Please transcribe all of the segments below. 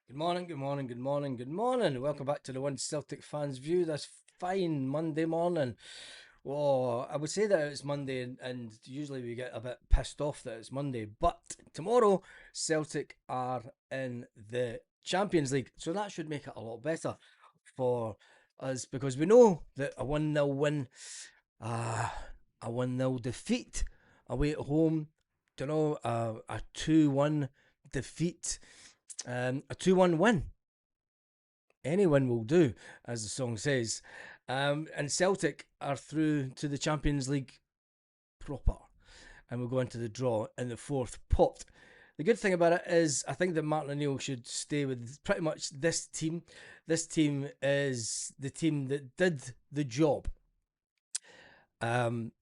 Good morning, good morning, good morning, good morning. Welcome back to the One Celtic Fans View this fine Monday morning. Well, I would say that it's Monday, and usually we get a bit pissed off that it's Monday, but tomorrow Celtic are in the Champions League, so that should make it a lot better for us because we know that a 1-0 win, uh, a 1-0 defeat away at home, a 2-1 defeat, a 2-1 win. Anyone will do, as the song says. And Celtic are through to the Champions League proper, and we'll go into the draw in the fourth pot. The good thing about it is, I think that Martin O'Neill should stay with pretty much this team. This team is the team that did the job. Um,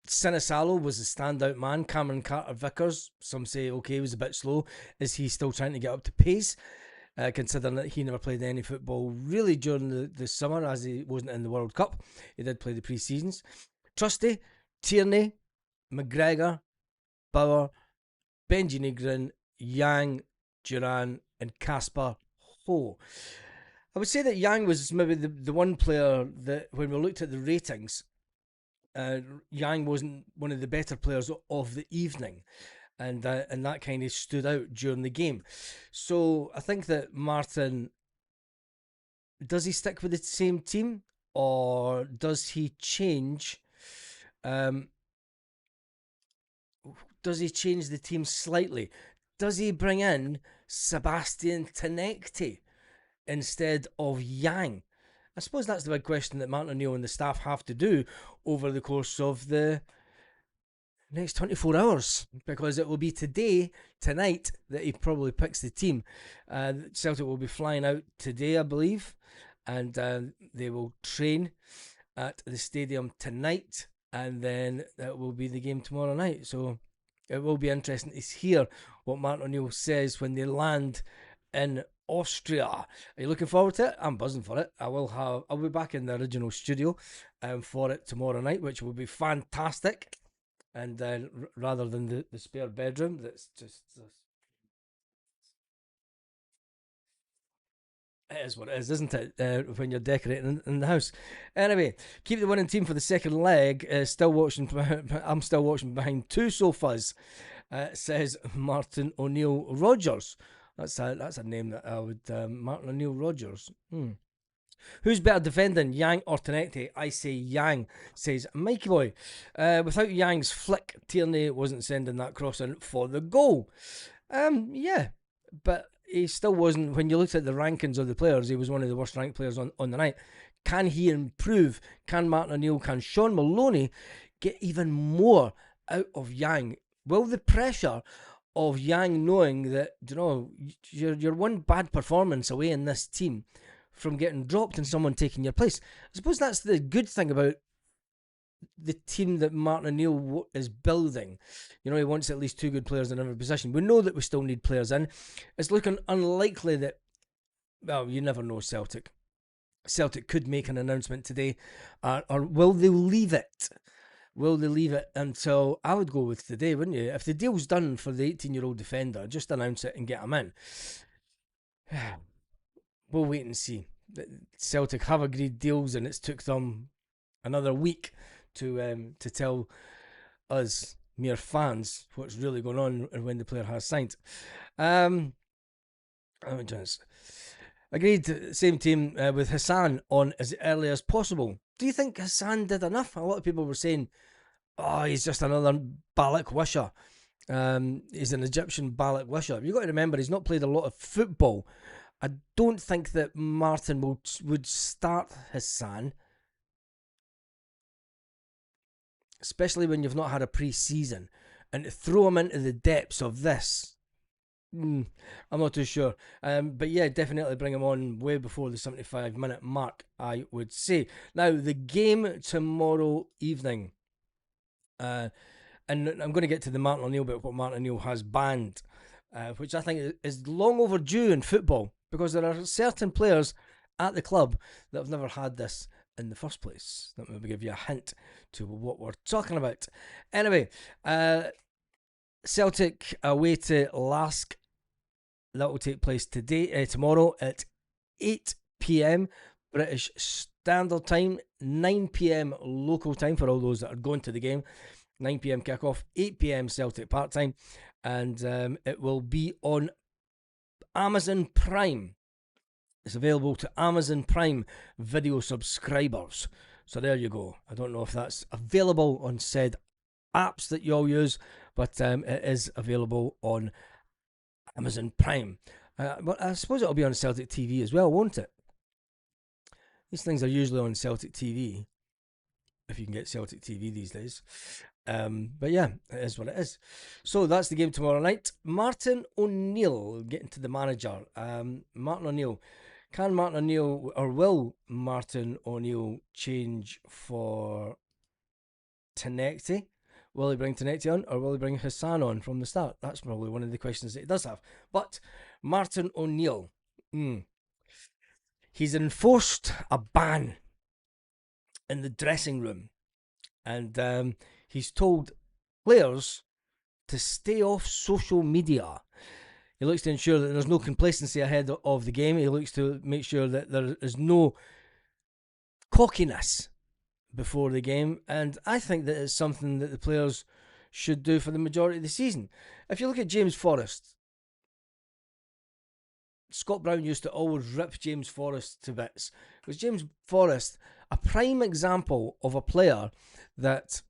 Sinisalo was the standout man. Cameron Carter Vickers, some say, okay, he was a bit slow. Is he still trying to get up to pace? Considering that he never played any football really during the summer, as he wasn't in the World Cup. He did play the pre-seasons. Trusty, Tierney, McGregor, Bauer, Benji Negrin, Yang, Duran, and Casper Ho. I would say that Yang was maybe the one player that, when we looked at the ratings, Yang wasn't one of the better players of the evening, and that kind of stood out during the game. So I think that Martin, does he stick with the same team, or does he change? Um, does he change the team slightly? Does he bring in Sebastian Tenecti instead of Yang? I suppose that's the big question that Martin O'Neill and the staff have to do over the course of the next 24 hours, because it will be tonight, that he probably picks the team. Celtic will be flying out today, I believe, and they will train at the stadium tonight, and then it will be the game tomorrow night. So it will be interesting to hear what Martin O'Neill says when they land in Austria. Are you looking forward to it? I'm buzzing for it. I'll be back in the original studio for it tomorrow night, which will be fantastic. And rather than the spare bedroom, that's just it is what it is, isn't it? When you're decorating in the house. Anyway, keep the winning team for the second leg. Still watching. I'm still watching behind two sofas. Says Martin O'Neill Rogers. That's a name that I would. Martin O'Neill Rogers. Who's better defending, Yang or Tenecti? I say Yang, says Mikey Boy. Without Yang's flick, Tierney wasn't sending that cross in for the goal. Yeah, but he still wasn't. When you looked at the rankings of the players, he was one of the worst ranked players on the night. Can he improve? Can Martin O'Neill, can Sean Maloney get even more out of Yang? Will the pressure of Yang knowing that, you're one bad performance away in this team from getting dropped and someone taking your place? I suppose that's the good thing about the team that Martin O'Neill is building. He wants at least two good players in every position. We know that we still need players in. It's looking unlikely that, well, you never know, Celtic. Celtic could make an announcement today, or will they leave it? Will they leave it until, I would go with today, wouldn't you? If the deal's done for the 18-year-old defender, just announce it and get him in. We'll wait and see. Celtic have agreed deals, and it's took them another week to tell us mere fans what's really going on and when the player has signed. Um, just agreed. Same team with Hassan on as early as possible. Do you think Hassan did enough? A lot of people were saying, "Oh, he's just another Balak Wisher. He's an Egyptian Balak Wisher." You've got to remember, he's not played a lot of football. I don't think that Martin would start Hassan, especially when you've not had a pre-season, and to throw him into the depths of this. I'm not too sure. But yeah, definitely bring him on way before the 75-minute mark, I would say. Now, the game tomorrow evening. And I'm going to get to the Martin O'Neill bit, what Martin O'Neill has banned, which I think is long overdue in football, because there are certain players at the club that have never had this in the first place. Let me give you a hint to what we're talking about. Anyway, Celtic away to Lask That will take place tomorrow at 8 p.m. British Standard Time, 9 p.m. local time for all those that are going to the game. 9 p.m. kickoff, 8 p.m. Celtic Park time, and it will be on Amazon Prime. It's available to Amazon Prime video subscribers. So there you go. I don't know if that's available on said apps that you all use, but it is available on Amazon Prime. But I suppose it'll be on Celtic TV as well, won't it? These things are usually on Celtic TV, if you can get Celtic TV these days. But yeah, it is what it is. So that's the game tomorrow night. Martin O'Neill, getting to the manager. Martin O'Neill. Can Martin O'Neill, or will Martin O'Neill change for Tinecti? Will he bring Tinecti on, or will he bring Hassan on from the start? That's probably one of the questions that he does have. But Martin O'Neill, he's enforced a ban in the dressing room, and he's told players to stay off social media. He looks to ensure that there's no complacency ahead of the game. He looks to make sure that there is no cockiness before the game. And I think that it's something that the players should do for the majority of the season. If you look at James Forrest, Scott Brown used to always rip James Forrest to bits. Was James Forrest a prime example of a player that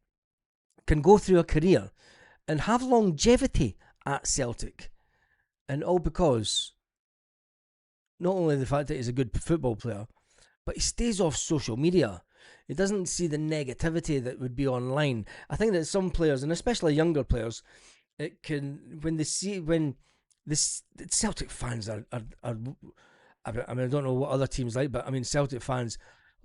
can go through a career and have longevity at Celtic? And all because not only the fact that he's a good football player, but he stays off social media. He doesn't see the negativity that would be online. I think that some players, and especially younger players, it can, when they see, when the Celtic fans are I mean, I don't know what other teams like, but I mean, Celtic fans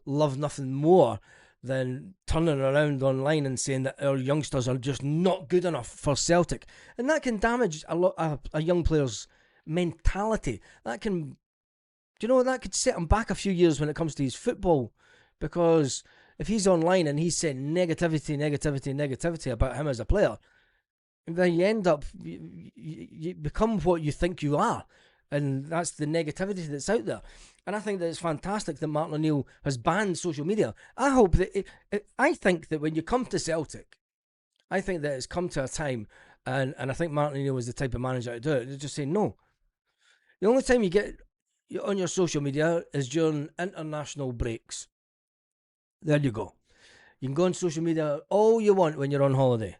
love nothing more than turning around online and saying that our youngsters are just not good enough for Celtic. And that can damage a young player's mentality. That can, that could set him back a few years when it comes to his football. Because if he's online and he's saying negativity about him as a player, then you end up, you become what you think you are. And that's the negativity that's out there. And I think that it's fantastic that Martin O'Neill has banned social media. I hope that I think that when you come to Celtic, I think that it's come to a time, and I think Martin O'Neill is the type of manager to do it, to just say no. The only time you get on your social media is during international breaks. There you go. You can go on social media all you want when you're on holiday.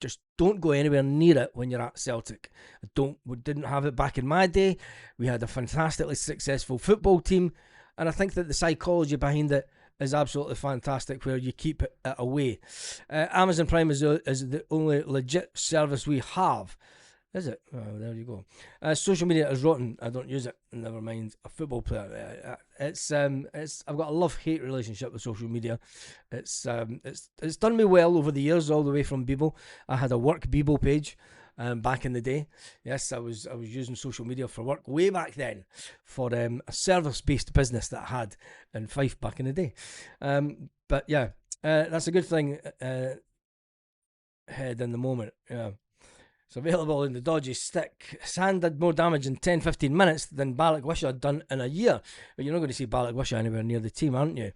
Just don't go anywhere near it when you're at Celtic. We didn't have it back in my day. We had a fantastically successful football team, and I think that the psychology behind it is absolutely fantastic, where you keep it away. Amazon Prime is the only legit service we have. Is it? Oh, there you go. Social media is rotten. I don't use it. Never mind a football player. It's I've got a love-hate relationship with social media. It's done me well over the years, all the way from Bebo. I had a work Bebo page back in the day. Yes, I was using social media for work way back then for a service-based business that I had in Fife back in the day. But yeah, that's a good thing. Head in the moment. Yeah. It's available in the dodgy stick. Sand did more damage in 10-15 minutes than Balikwisha had done in a year. But you're not going to see Balikwisha anywhere near the team, aren't you?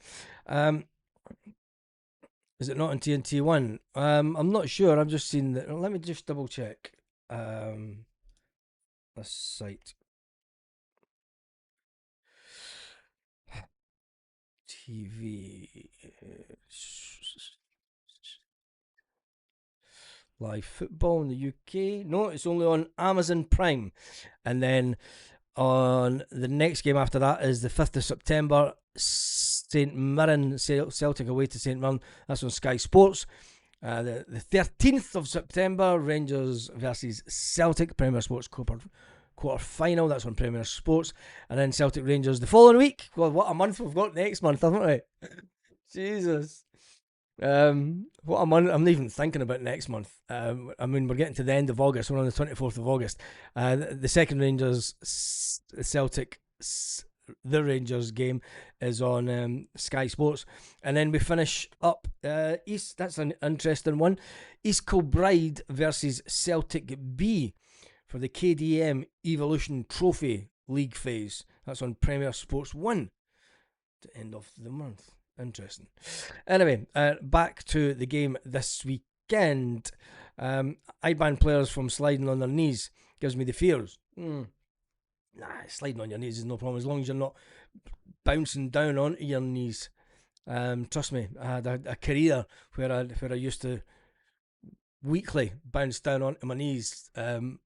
Is it not on TNT1? I'm not sure. I've just seen that. Let me just double check. This site. TV. Live football in the UK. No, it's only on Amazon Prime. And then on the next game after that is the 5th of September, St Mirren, Celtic away to St Mirren. That's on Sky Sports. The 13th of September, Rangers versus Celtic, Premier Sports quarter final. That's on Premier Sports. And then Celtic Rangers the following week. Well, what a month we've got next month, haven't we? Jesus. What a month. I'm not even thinking about next month. I mean, we're getting to the end of August. We're on the 24th of August. The second Rangers Celtic, the Rangers game is on Sky Sports. And then we finish up East. That's an interesting one. East Kilbride versus Celtic B for the KDM Evolution Trophy League phase. That's on Premier Sports 1 at the end of the month. Interesting. Anyway, back to the game this weekend. I ban players from sliding on their knees. Gives me the fears. Nah, sliding on your knees is no problem as long as you're not bouncing down onto your knees. Trust me, I had a career where I used to weekly bounce down onto my knees on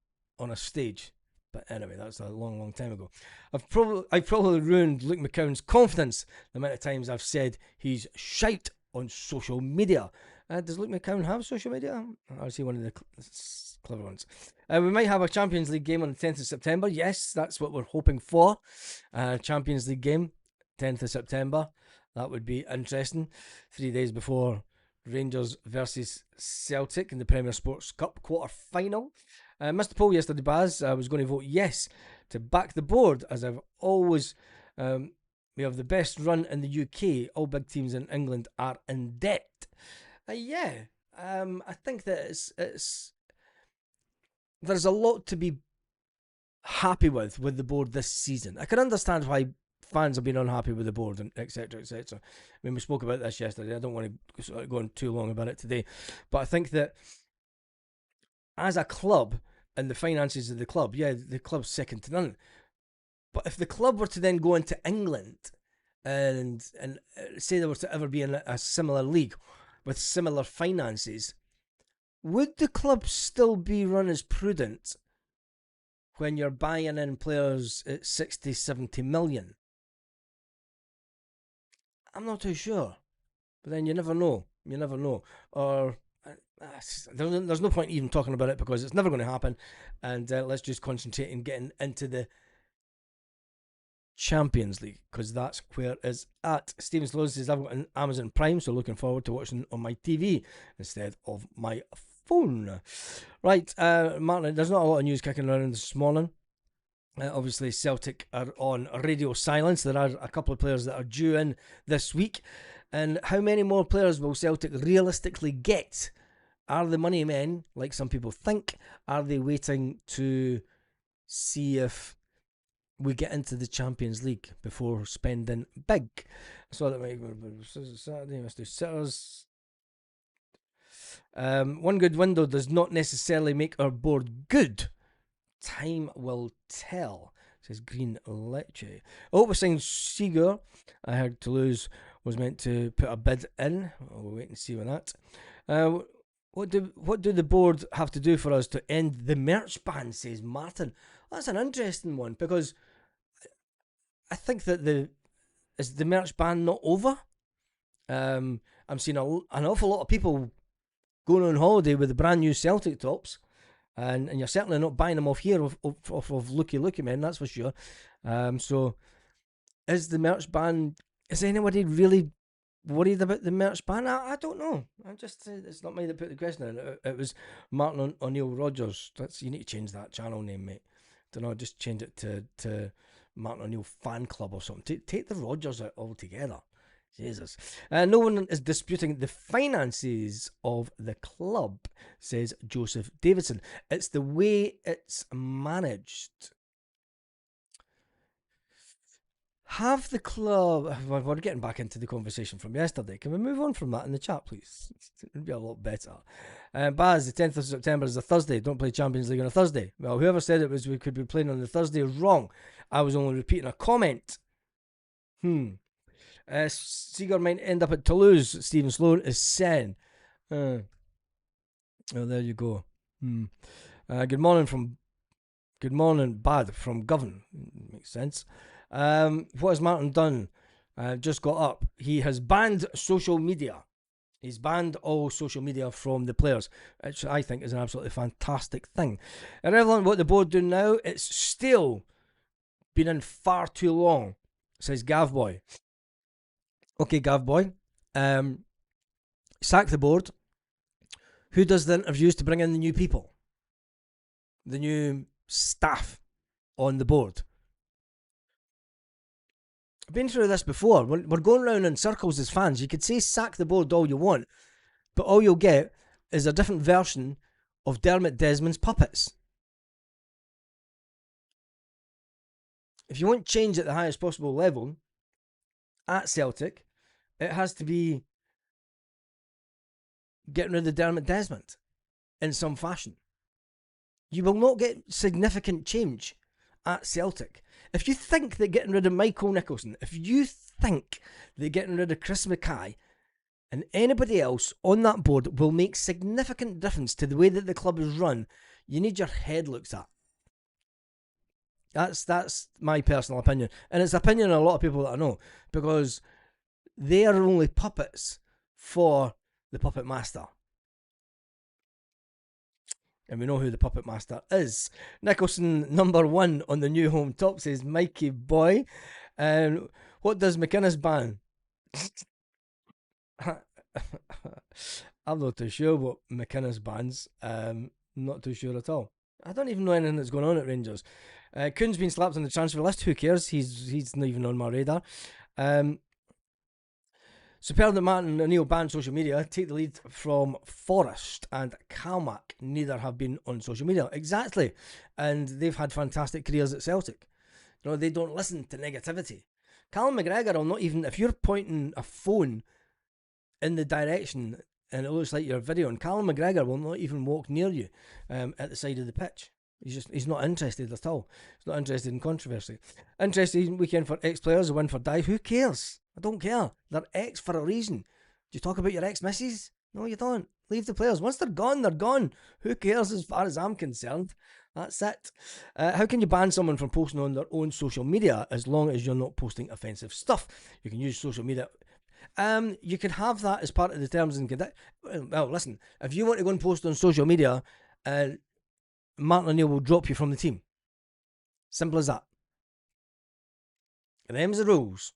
a stage. But anyway, that's a long time ago. I've probably ruined Luke McCown's confidence the amount of times I've said he's shite on social media. Does Luke McCown have social media? Or is he one of the clever ones? We might have a Champions League game on the 10th of September. Yes, that's what we're hoping for. Champions League game, 10th of September. That would be interesting. 3 days before Rangers versus Celtic in the Premier Sports Cup quarter-final. Missed the poll yesterday, Baz. I was going to vote yes to back the board, as I've always... we have the best run in the UK. All big teams in England are in debt. I think that it's there's a lot to be happy with the board this season. I can understand why fans have been unhappy with the board and etc. etc. I mean, we spoke about this yesterday. I don't want to go on too long about it today, but I think that as a club and the finances of the club, the club's second to none. But if the club were to then go into England and say there was to ever be in a similar league with similar finances, would the club still be run as prudent when you're buying in players at 60, 70 million? I'm not too sure. But then you never know. You never know. Or there's no point even talking about it because it's never going to happen. And let's just concentrate on getting into the Champions League, because that's where it's at. Stephen Sloan says, I've got an Amazon Prime, so looking forward to watching on my TV instead of my phone. Right, Martin, there's not a lot of news kicking around this morning. Obviously, Celtic are on radio silence. There are a couple of players that are due in this week. And how many more players will Celtic realistically get? Are the money men, like some people think, are they waiting to see if we get into the Champions League before spending big? So that might Saturday, let's do sitters. One good window does not necessarily make our board good. Time will tell, says Green Lecce. I hope we're saying Seager. I heard Toulouse was meant to put a bid in. We'll wait and see on that. What do the board have to do for us to end the merch ban, says Martin. That's an interesting one, because I think that is the merch ban not over? I'm seeing an awful lot of people going on holiday with the brand new Celtic tops, and you're certainly not buying them off here off of Looky Men, that's for sure. So is the merch ban? Is anybody really worried about the merch ban? I don't know. It's not me that put the question in. It was Martin O'Neill Rogers. You need to change that channel name, mate. Don't know. Just change it to Martin O'Neill Fan Club or something. Take the Rogers out altogether. Jesus. No one is disputing the finances of the club, says Joseph Davidson. It's the way it's managed. Have the club... We're getting back into the conversation from yesterday. Can we move on from that in the chat, please? It would be a lot better. Baz, the 10th of September is a Thursday. Don't play Champions League on a Thursday. Well, whoever said it was we could be playing on the Thursday is wrong. I was only repeating a comment. Seager might end up at Toulouse, Stephen Sloan is saying. Oh, there you go. Good morning, Bad from Govan. Makes sense. What has Martin done? Just got up. He has banned social media. He's banned all social media from the players, which I think is an absolutely fantastic thing. Irrelevant what the board do now, it's still been in far too long, says Gavboy. Okay, Gavboy. Sack the board. Who does the interviews to bring in the new people? The new staff on the board. I've been through this before. We're going around in circles as fans. You could say sack the board all you want, but all you'll get is a different version of Dermot Desmond's puppets. if you want change at the highest possible level at Celtic, it has to be getting rid of Dermot Desmond in some fashion. You will not get significant change at Celtic. If you think that getting rid of Michael Nicholson, if you think that getting rid of Chris Mackay and anybody else on that board will make significant difference to the way that the club is run, you need your head looked at. That's my personal opinion. And it's the opinion of a lot of people that I know, because they are only puppets for the puppet master. And we know who the puppet master is. Nicholson, number 1 on the new home top, says Mikey boy. And what does McInnes ban? I'm not too sure what McInnes bans. Not too sure at all. I don't even know anything that's going on at Rangers. Kuhn's been slapped on the transfer list. Who cares? He's not even on my radar. Superb that Martin O'Neill banned social media. Take the lead from Forrest and Calmac. Neither have been on social media. Exactly. And they've had fantastic careers at Celtic. You know, they don't listen to negativity. Callum McGregor will not even, if you're pointing a phone in the direction and it looks like you're videoing, Callum McGregor will not even walk near you at the side of the pitch. He's not interested at all. He's not interested in controversy. Interesting weekend for ex-players, a win for Dive. Who cares? I don't care. They're ex for a reason. Do you talk about your ex-misses? No, you don't. Leave the players. Once they're gone, they're gone. Who cares as far as I'm concerned? That's it. How can you ban someone from posting on their own social media as long as you're not posting offensive stuff? You can use social media. You can have that as part of the terms and conditions. Well, listen, if you want to go and post on social media, Martin O'Neill will drop you from the team. Simple as that. And them's the rules.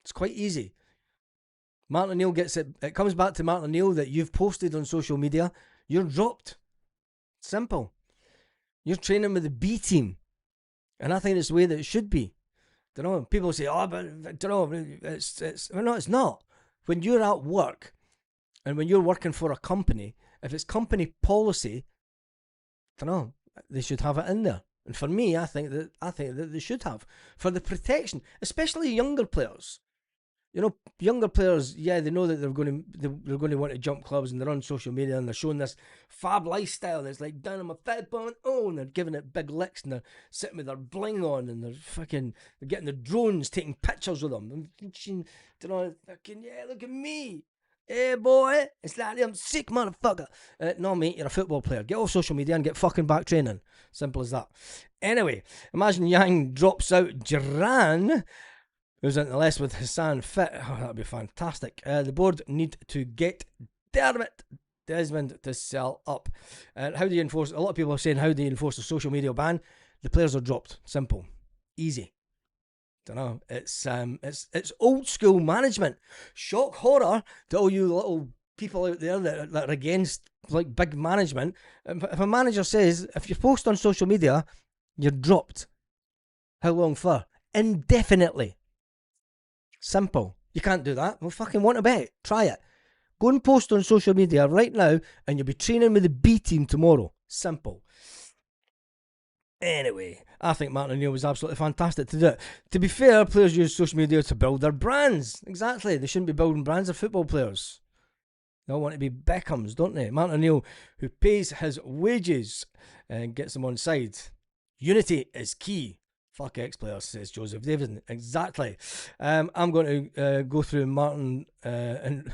It's quite easy. Martin O'Neill gets it. It comes back to Martin O'Neill that you've posted on social media. You're dropped. Simple. You're training with the B team. And I think it's the way that it should be. Don't know. People say, oh, but don't know. No, it's not. When you're at work and when you're working for a company, if it's company policy, don't know, they should have it in there. And for me, I think that they should have, for the protection, especially younger players. You know, younger players, yeah, they know that they're going to want to jump clubs, and they're on social media and they're showing this fab lifestyle that's like down on my fed bone, and they're giving it big licks, and they're sitting with their bling on, and they're getting the drones taking pictures of them. I'm thinking, you know, fucking, yeah, look at me. Hey boy, it's like I'm sick motherfucker. No mate, you're a football player. Get off social media and get fucking back training. Simple as that. Anyway, imagine Yang drops out Duran, who's in the list with Hassan fit. Oh, that'd be fantastic. The board need to get Dermot Desmond to sell up. How do you enforce? A lot of people are saying, how do you enforce a social media ban? The players are dropped. Simple, easy. Don't know. It's old school management. Shock horror to all you little people out there that are against like big management. If a manager says, if you post on social media, you're dropped. How long for? Indefinitely. Simple. You can't do that. Well, fucking want to bet. Try it. Go and post on social media right now, and you'll be training with the B team tomorrow. Simple. Anyway, I think Martin O'Neill was absolutely fantastic to do it. To be fair, players use social media to build their brands. Exactly. They shouldn't be building brands. They're football players. They all want to be Beckhams, don't they? Martin O'Neill, who pays his wages and gets them on side. Unity is key. Fuck ex-players, says Joseph Davidson. Exactly. I'm going to go through Martin, and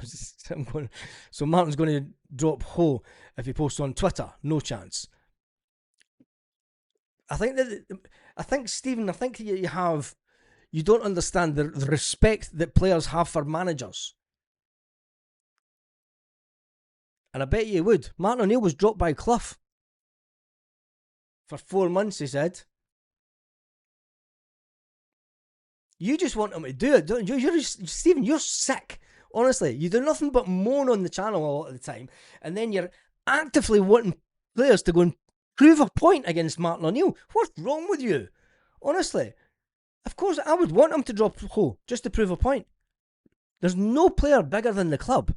so Martin's going to drop Ho if he posts on Twitter. No chance. I think Stephen, you don't understand the respect that players have for managers. And I bet you would. Martin O'Neill was dropped by Clough for 4 months, he said. You just want him to do it, don't you? Stephen, you're sick. Honestly, you do nothing but moan on the channel a lot of the time, and then you're actively wanting players to go and prove a point against Martin O'Neill. What's wrong with you? Honestly. Of course, I would want him to drop Ho just to prove a point. There's no player bigger than the club.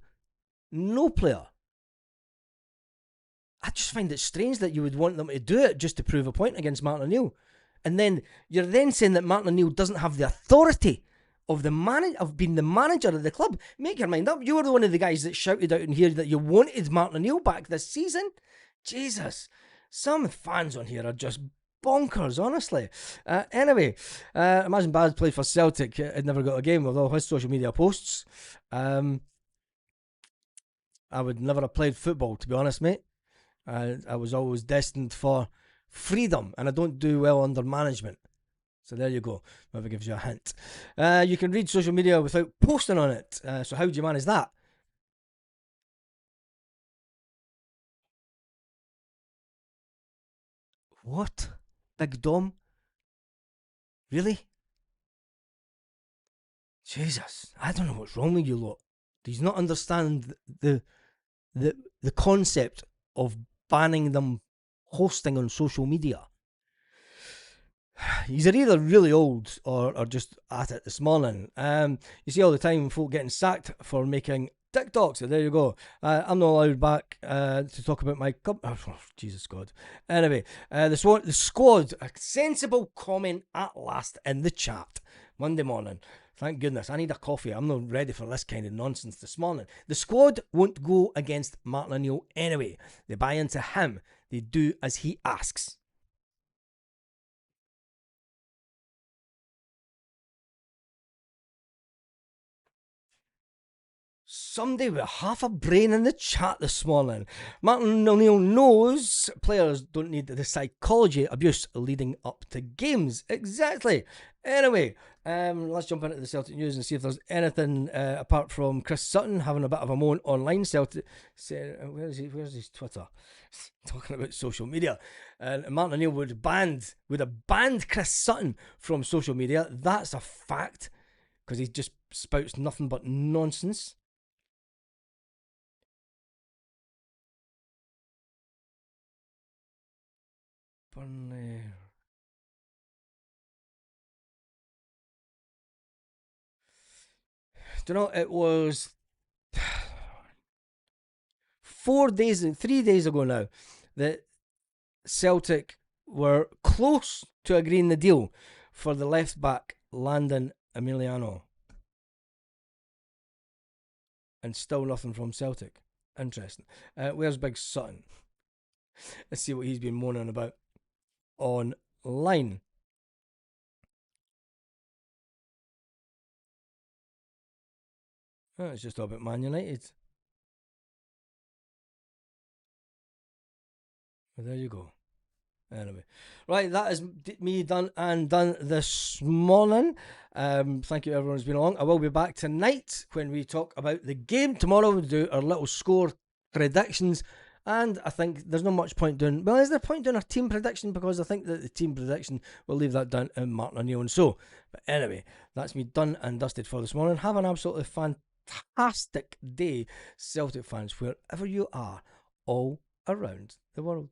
No player. I just find it strange that you would want them to do it just to prove a point against Martin O'Neill. and then you're then saying that Martin O'Neill doesn't have the authority of being the manager of the club. Make your mind up. You were one of the guys that shouted out in here that you wanted Martin O'Neill back this season. Jesus, some fans on here are just bonkers, honestly. Anyway, imagine Baz played for Celtic, had never got a game with all his social media posts. I would never have played football, to be honest, mate. I was always destined for freedom, and I don't do well under management. So there you go. Maybe gives you a hint. You can read social media without posting on it. So how do you manage that? What? Big Dom? Really? Jesus, I don't know what's wrong with you lot. Does not understand the concept of banning them hosting on social media. He's either really old or just at it this morning. You see all the time folk getting sacked for making TikToks. So there you go. I'm not allowed back to talk about my oh, Jesus God. Anyway, the squad, a sensible comment at last in the chat Monday morning. Thank goodness. I need a coffee. I'm not ready for this kind of nonsense this morning. The squad won't go against Martin O'Neill anyway. They buy into him. They do as he asks. Somebody with half a brain in the chat this morning. Martin O'Neill knows players don't need the psychology abuse leading up to games. Exactly. Anyway, let's jump into the Celtic news and see if there's anything apart from Chris Sutton having a bit of a moan online. Celtic, where's his Twitter? Talking about social media. And Martin O'Neill would have banned Chris Sutton from social media. That's a fact, because he just spouts nothing but nonsense. Burnley. Do you know, it was 3 days ago now that Celtic were close to agreeing the deal for the left back Landon Emiliano. And still nothing from Celtic. Interesting. Where's Big Sutton? Let's see what he's been moaning about online. Oh, it's just all about Man United. Well, there you go. Anyway, right, that is me done this morning. Thank you everyone who's been along. I will be back tonight when we talk about the game. Tomorrow we'll do our little score predictions, and I think there's not much point doing. Well, is there a point doing our team prediction? Because I think that the team prediction, we'll leave that down to Martin O'Neill and so. But anyway, that's me done and dusted for this morning. Have an absolutely fantastic day, Celtic fans, wherever you are, all around the world.